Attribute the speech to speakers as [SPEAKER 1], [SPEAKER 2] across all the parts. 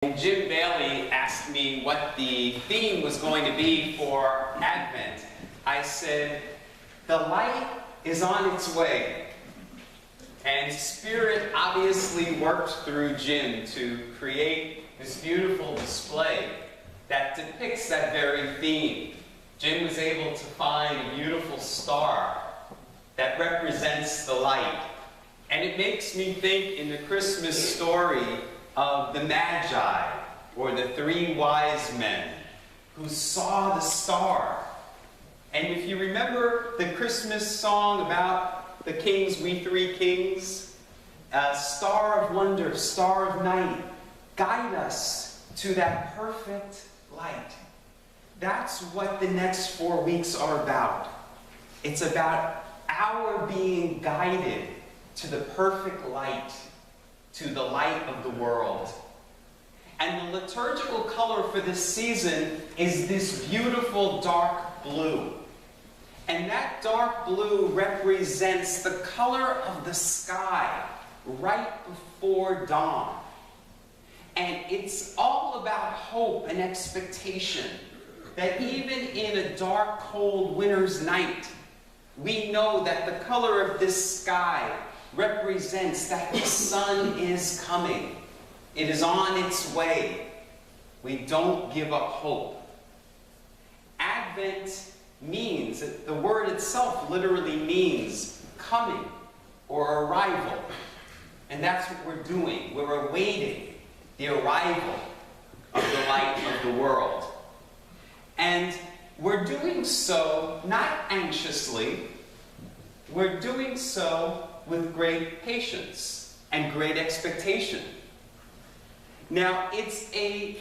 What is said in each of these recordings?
[SPEAKER 1] Jim Bailey asked me what the theme was going to be for Advent. I said, the light is on its way. And Spirit obviously worked through Jim to create this beautiful display that depicts that very theme. Jim was able to find a beautiful star that represents the light. And it makes me think in the Christmas story of the Magi, or the three wise men who saw the star. And if you remember the Christmas song about the kings, we three kings, star of wonder, star of night, guide us to that perfect light. That's what the next 4 weeks are about. It's about our being guided to the perfect light, to the light of the world. And the liturgical color for this season is this beautiful dark blue. And that dark blue represents the color of the sky right before dawn. And it's all about hope and expectation that even in a dark, cold winter's night, we know that the color of this sky represents that the sun is coming. It is on its way. We don't give up hope. Advent means, the word itself literally means coming or arrival. And that's what we're doing. We're awaiting the arrival of the light of the world. And we're doing so not anxiously. We're doing so with great patience and great expectation. Now, it's a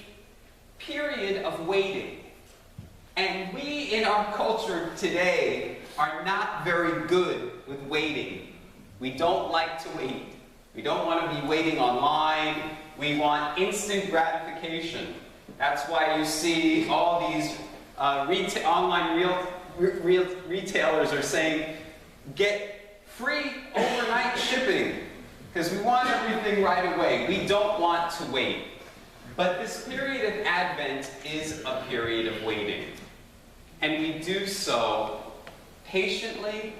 [SPEAKER 1] period of waiting. And we in our culture today are not very good with waiting. We don't like to wait. We don't want to be waiting online. We want instant gratification. That's why you see all these online retailers are saying, get free overnight shipping, because we want everything right away. We don't want to wait. But this period of Advent is a period of waiting. And we do so patiently,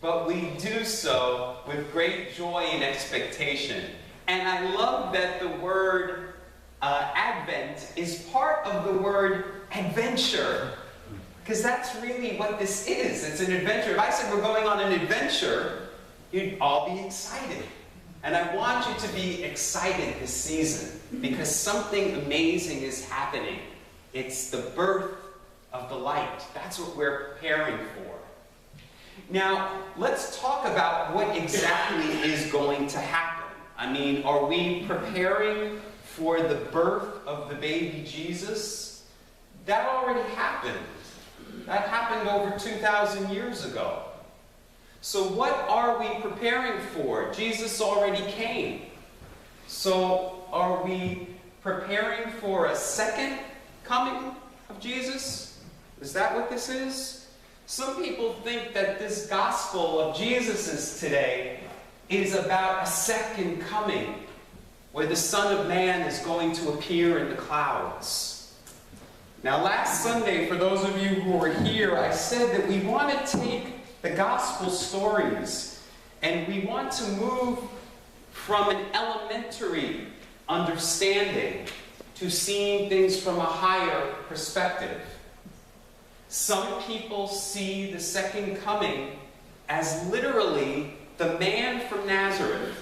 [SPEAKER 1] but we do so with great joy and expectation. And I love that the word Advent is part of the word adventure. Because that's really what this is. It's an adventure. If I said we're going on an adventure, you'd all be excited. And I want you to be excited this season because something amazing is happening. It's the birth of the light. That's what we're preparing for. Now, let's talk about what exactly is going to happen. I mean, are we preparing for the birth of the baby Jesus? That already happened. That happened over 2,000 years ago. So what are we preparing for? Jesus already came. So are we preparing for a second coming of Jesus? Is that what this is? Some people think that this gospel of Jesus's today is about a second coming, where the Son of Man is going to appear in the clouds. Now, last Sunday, for those of you who were here, I said that we want to take the gospel stories and we want to move from an elementary understanding to seeing things from a higher perspective. Some people see the second coming as literally the man from Nazareth,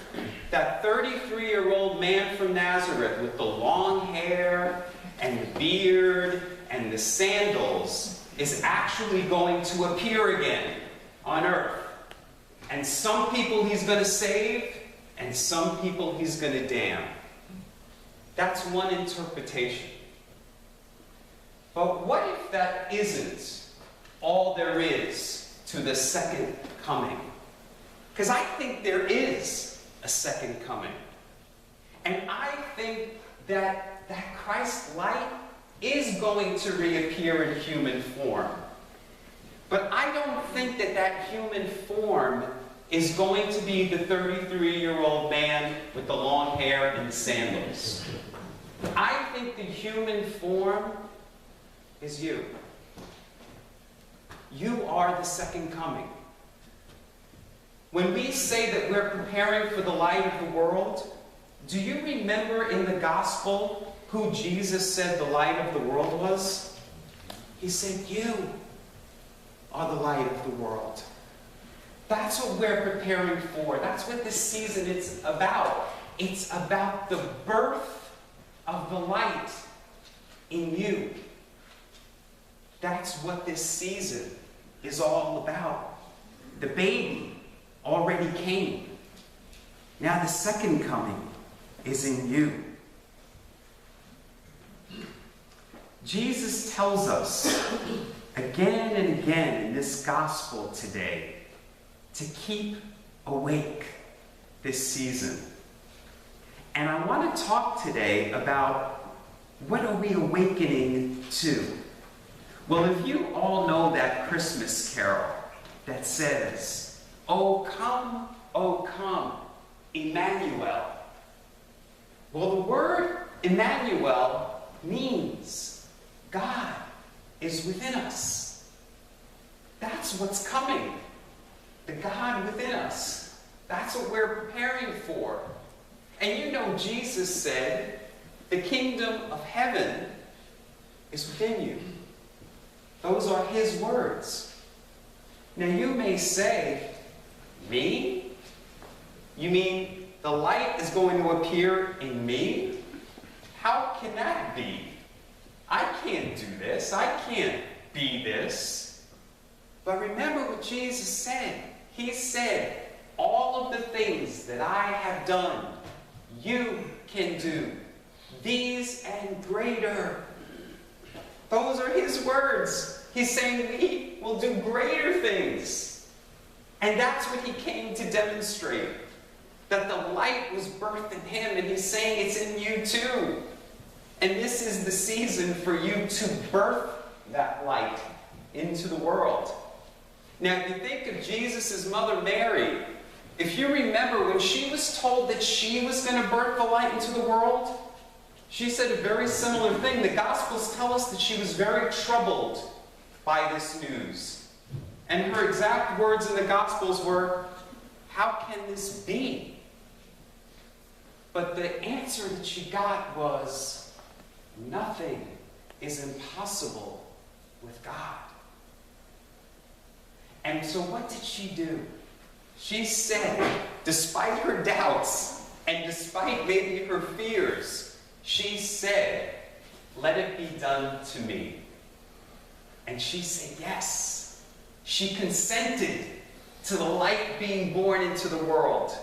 [SPEAKER 1] that 33-year-old man from Nazareth with the long hair and the beard and the sandals is actually going to appear again on earth. And some people he's going to save, and some people he's going to damn. That's one interpretation. But what if that isn't all there is to the second coming? Because I think there is a second coming. And I think that Christ's light is going to reappear in human form. But I don't think that human form is going to be the 33-year-old man with the long hair and the sandals. I think the human form is you. You are the second coming. When we say that we're preparing for the light of the world, do you remember in the gospel who Jesus said the light of the world was? He said, you are the light of the world. That's what we're preparing for. That's what this season is about. It's about the birth of the light in you. That's what this season is all about. The baby already came. Now the second coming is in you. Jesus tells us again and again in this gospel today to keep awake this season. And I want to talk today about what are we awakening to? Well, if you all know that Christmas carol that says, "O come, Emmanuel." Well, the word Emmanuel means God is within us. That's what's coming. The God within us. That's what we're preparing for. And you know Jesus said, the kingdom of heaven is within you. Those are his words. Now you may say, me? You mean the light is going to appear in me? How can that be? I can't do this. I can't be this. But remember what Jesus said. He said, all of the things that I have done, you can do. These and greater. Those are his words. He's saying we will do greater things. And that's what he came to demonstrate. That the light was birthed in him, and he's saying it's in you too. And this is the season for you to birth that light into the world. Now, if you think of Jesus' mother Mary, if you remember when she was told that she was going to birth the light into the world, she said a very similar thing. The Gospels tell us that she was very troubled by this news. And her exact words in the Gospels were, "How can this be?" But the answer that she got was, nothing is impossible with God. And so what did she do? She said, despite her doubts, and despite maybe her fears, she said, "Let it be done to me." And she said yes. She consented to the light being born into the world.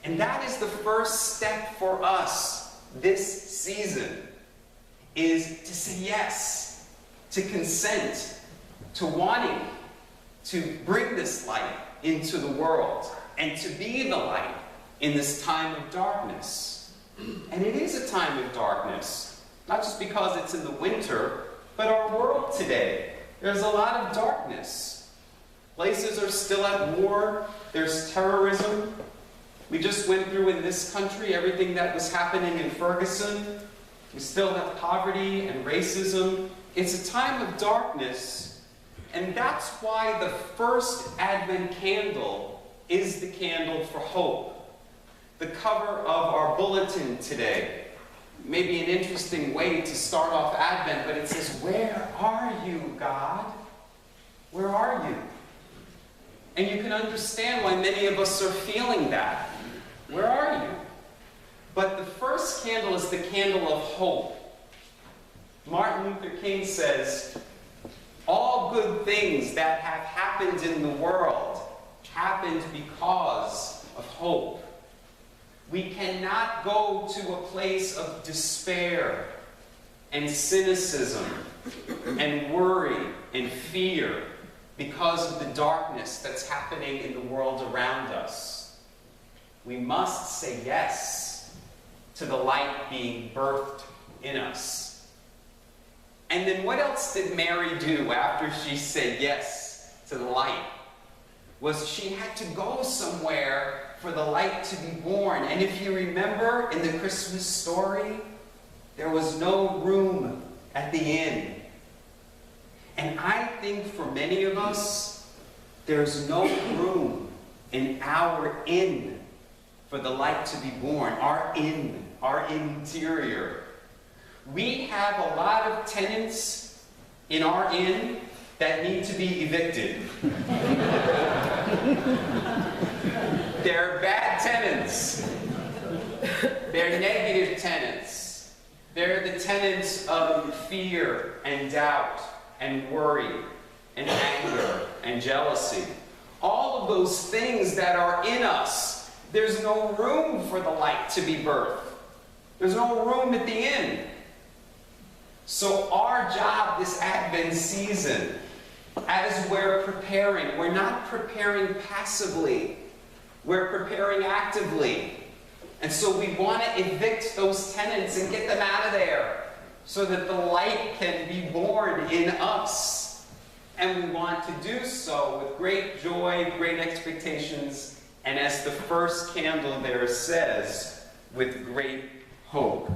[SPEAKER 1] And that is the first step for us this season, is to say yes, to consent, to wanting to bring this light into the world, and to be the light in this time of darkness. And it is a time of darkness, not just because it's in the winter, but our world today. There's a lot of darkness. Places are still at war. There's terrorism. We just went through in this country everything that was happening in Ferguson. We still have poverty and racism. It's a time of darkness. And that's why the first Advent candle is the candle for hope. The cover of our bulletin today may be an interesting way to start off Advent, but it says, "Where are you, God? Where are you?" And you can understand why many of us are feeling that. Where are you? But the first candle is the candle of hope. Martin Luther King says, all good things that have happened in the world happened because of hope. We cannot go to a place of despair and cynicism and worry and fear because of the darkness that's happening in the world around us. We must say yes to the light being birthed in us. And then what else did Mary do after she said yes to the light? Was she had to go somewhere for the light to be born. And if you remember in the Christmas story, There was no room at the inn. And I think for many of us, there's no room in our inn for the light to be born. Our inn, our interior. We have a lot of tenants in our inn that need to be evicted. They're bad tenants. They're negative tenants. They're the tenants of fear and doubt and worry and anger and jealousy. All of those things that are in us, there's no room for the light to be birthed. There's no room at the inn. So our job this Advent season, as we're preparing, we're not preparing passively. We're preparing actively. And so we want to evict those tenants and get them out of there so that the light can be born in us. And we want to do so with great joy, great expectations, and as the first candle there says, with great hope.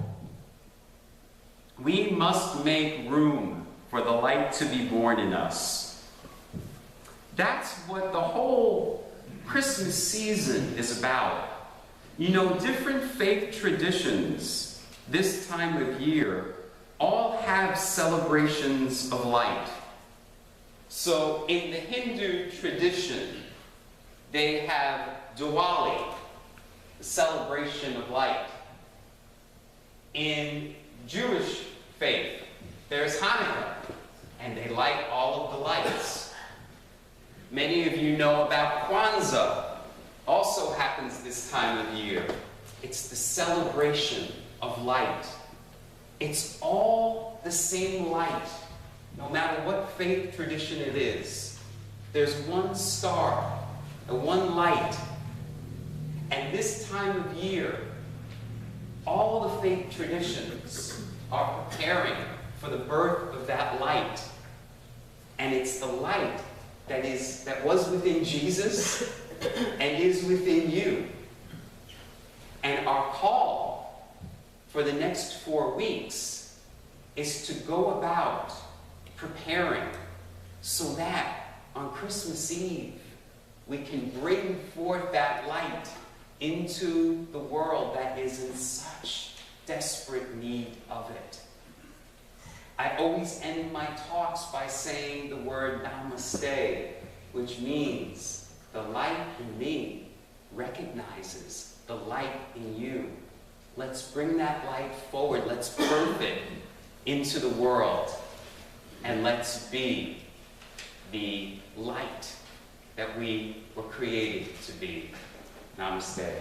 [SPEAKER 1] We must make room for the light to be born in us. That's what the whole Christmas season is about. You know, different faith traditions this time of year all have celebrations of light. So in the Hindu tradition, they have Diwali, the celebration of light. In Jewish faith, there's Hanukkah, and they light all of the lights. Many of you know about Kwanzaa, also happens this time of year. It's the celebration of light. It's all the same light, no matter what faith tradition it is. There's one star, and one light. And this time of year, all the faith traditions are preparing for the birth of that light. And it's the light that was within Jesus and is within you. And our call for the next 4 weeks is to go about preparing so that on Christmas Eve we can bring forth that light into the world that is in such desperate need of it. I always end my talks by saying the word namaste, which means the light in me recognizes the light in you. Let's bring that light forward. Let's birth it into the world. And let's be the light that we were created to be. Namaste.